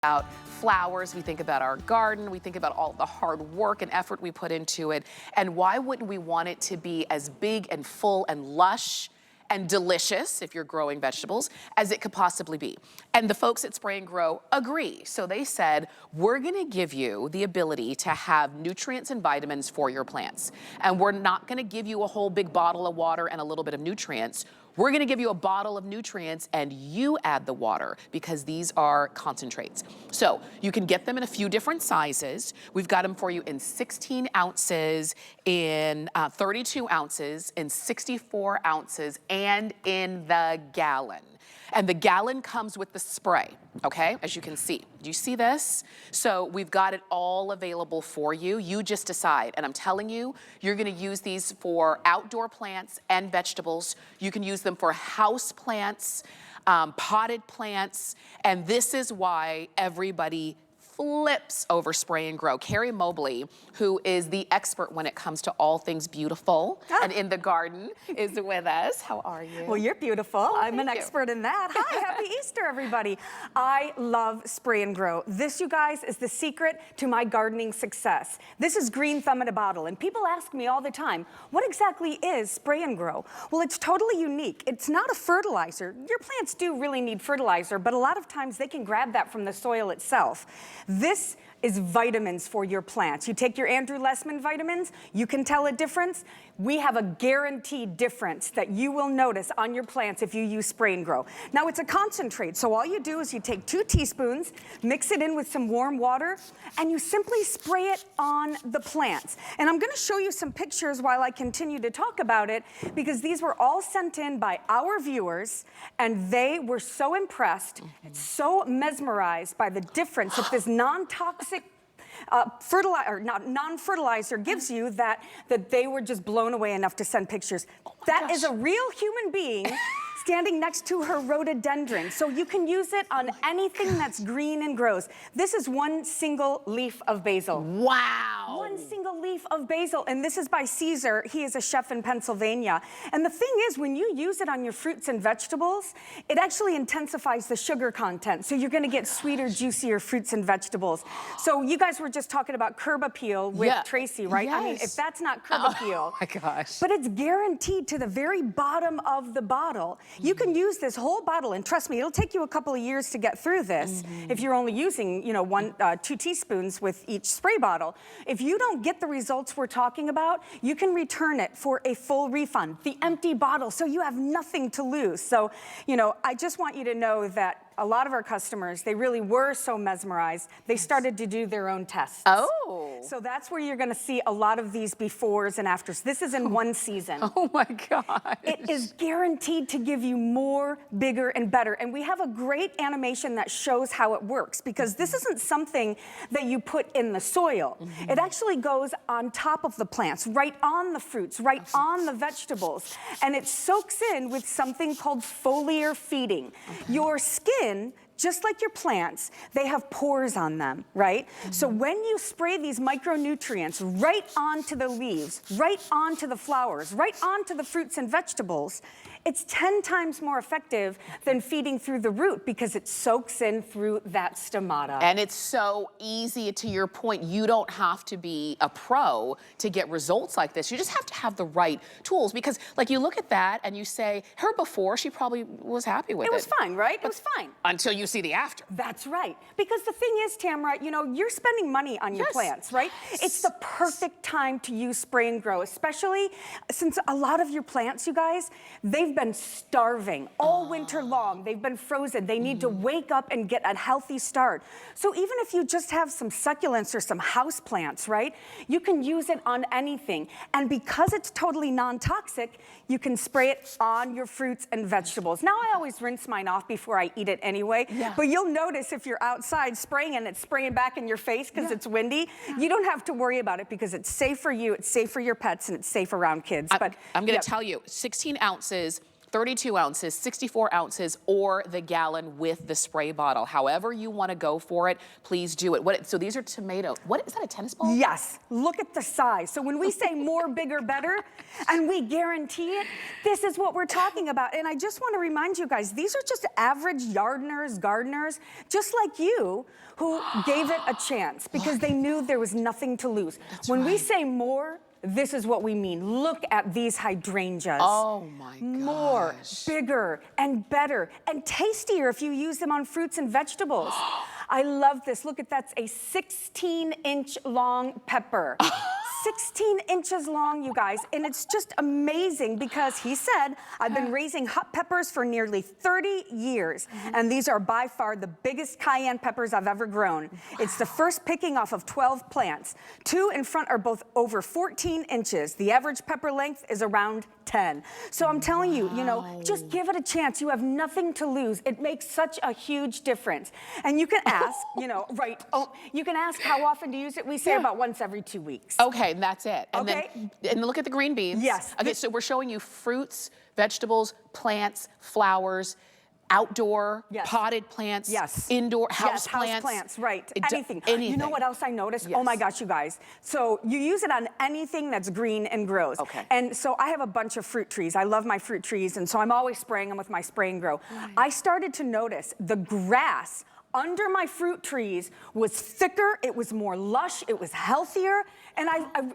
about flowers, we think about our garden, we think about all the hard work and effort we put into it. And why wouldn't we want it to be as big and full and lush and delicious, if you're growing vegetables, as it could possibly be? And the folks at SprayNGrow agree. So they said, we're gonna give you the ability to have nutrients and vitamins for your plants. And we're not gonna give you a whole big bottle of water and a little bit of nutrients. We're gonna give you a bottle of nutrients and you add the water, because these are concentrates. So you can get them in a few different sizes. We've got them for you in 16 ounces, in 32 ounces, in 64 ounces, and in the gallon. And the gallon comes with the spray, okay? As you can see. Do you see this? So we've got it all available for you. You just decide. And I'm telling you, you're gonna use these for outdoor plants and vegetables. You can use them for house plants, potted plants. And this is why everybody flips over SprayNGrow. Carrie Mobley, who is the expert when it comes to all things beautiful and in the garden, is with us. How are you? Well, you're beautiful. I'm an expert in that. Hi, happy Easter, everybody. I love SprayNGrow. This, you guys, is the secret to my gardening success. This is green thumb in a bottle, and people ask me all the time, what exactly is SprayNGrow? Well, it's totally unique. It's not a fertilizer. Your plants do really need fertilizer, but a lot of times they can grab that from the soil itself. This is vitamins for your plants. You take your Andrew Lessman vitamins, you can tell a difference. We have a guaranteed difference that you will notice on your plants if you use SprayNGrow. Now, it's a concentrate, so all you do is you take 2 teaspoons, mix it in with some warm water, and you simply spray it on the plants. And I'm gonna show you some pictures while I continue to talk about it, because these were all sent in by our viewers, and they were so impressed, so mesmerized by the difference that this non-toxic fertilizer, non-fertilizer gives you, that they were just blown away enough to send pictures. That is a real human being standing next to her rhododendron. So you can use it on anything that's green and grows. This is 1 single leaf of basil. Wow. 1 single leaf of basil. And this is by Caesar. He is a chef in Pennsylvania. And the thing is, when you use it on your fruits and vegetables, it actually intensifies the sugar content. So you're gonna get sweeter, juicier fruits and vegetables. So you guys were just talking about curb appeal with Tracy, right? Yes. I mean, if that's not curb appeal. Oh my gosh. But it's guaranteed to the very bottom of the bottle. You can use this whole bottle, and trust me, it'll take you a couple of years to get through this if you're only using, you know, 2 teaspoons with each spray bottle. If you don't get the results we're talking about, you can return it for a full refund, the empty bottle, so you have nothing to lose. So, you know, I just want you to know that a lot of our customers, they really were so mesmerized, they started to do their own tests. Oh. So that's where you're gonna see a lot of these befores and afters. This is in 1 season. Oh my gosh. It is guaranteed to give you more, bigger, and better. And we have a great animation that shows how it works, because this isn't something that you put in the soil. It actually goes on top of the plants, right on the fruits, right on the vegetables. And it soaks in with something called foliar feeding. Your skin, just like your plants, they have pores on them, right? So when you spray these micronutrients right onto the leaves, right onto the flowers, right onto the fruits and vegetables, it's 10 times more effective than feeding through the root, because it soaks in through that stomata. And it's so easy. To your point, you don't have to be a pro to get results like this. You just have to have the right tools, because like you look at that and you say, her before, she probably was happy with it. It was fine, right? It was fine. Until you see the after. That's right. Because the thing is, Tamara, you know, you're spending money on your plants, right? It's the perfect time to use SprayNGrow, especially since a lot of your plants, you guys, they've been starving all winter long. They've been frozen. They need to wake up and get a healthy start. So even if you just have some succulents or some house plants, right, you can use it on anything. And because it's totally non-toxic, you can spray it on your fruits and vegetables. Now, I always rinse mine off before I eat it anyway, but you'll notice if you're outside spraying and it's spraying back in your face because it's windy, you don't have to worry about it, because it's safe for you, it's safe for your pets, and it's safe around kids. I'm gonna tell you, 16 ounces, 32 ounces, 64 ounces, or the gallon with the spray bottle. However you want to go for it, please do it. So these are tomatoes. What is that, a tennis ball? Yes, look at the size. So when we say more, bigger, better, and we guarantee it, this is what we're talking about. And I just want to remind you guys, these are just average yardners, gardeners, just like you, who gave it a chance because they knew there was nothing to lose. When we say more, this is what we mean. Look at these hydrangeas. Oh my gosh. More, bigger, and better, and tastier if you use them on fruits and vegetables. I love this. Look at that's a 16-inch long pepper. 16 inches long, you guys, and it's just amazing because he said, I've been raising hot peppers for nearly 30 years, and these are by far the biggest cayenne peppers I've ever grown. It's the first picking off of 12 plants. 2 in front are both over 14 inches. The average pepper length is around 10. So I'm telling you, you know, just give it a chance. You have nothing to lose. It makes such a huge difference. And you can ask, you know, you can ask how often to use it. We say about once every 2 weeks. Okay, and that's it. And then look at the green beans. Yes. Okay, so we're showing you fruits, vegetables, plants, flowers, outdoor, potted plants, indoor, house plants. Plants, right. Anything. Anything. You know what else I noticed? Oh my gosh, you guys. So you use it on anything that's green and grows. Okay. And so I have a bunch of fruit trees. I love my fruit trees, and so I'm always spraying them with my SprayNGrow. I started to notice the grass under my fruit trees was thicker, it was more lush, it was healthier, and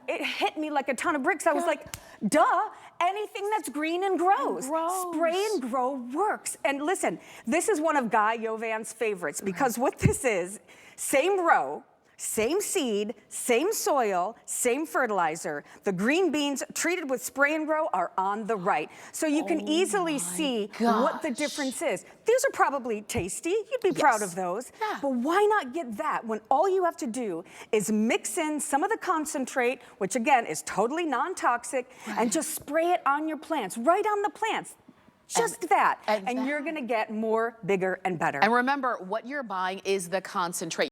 it hit me like a ton of bricks. I was like, duh, anything that's green and grows. SprayNGrow works. And listen, this is one of Guy Yovan's favorites because what this is, same row, same seed, same soil, same fertilizer. The green beans treated with SprayNGrow are on the right. So you can easily see what the difference is. These are probably tasty. You'd be proud of those. But why not get that when all you have to do is mix in some of the concentrate, which again is totally non-toxic, and just spray it on your plants, right on the plants. Just that. And you're going to get more, bigger, and better. And remember, what you're buying is the concentrate.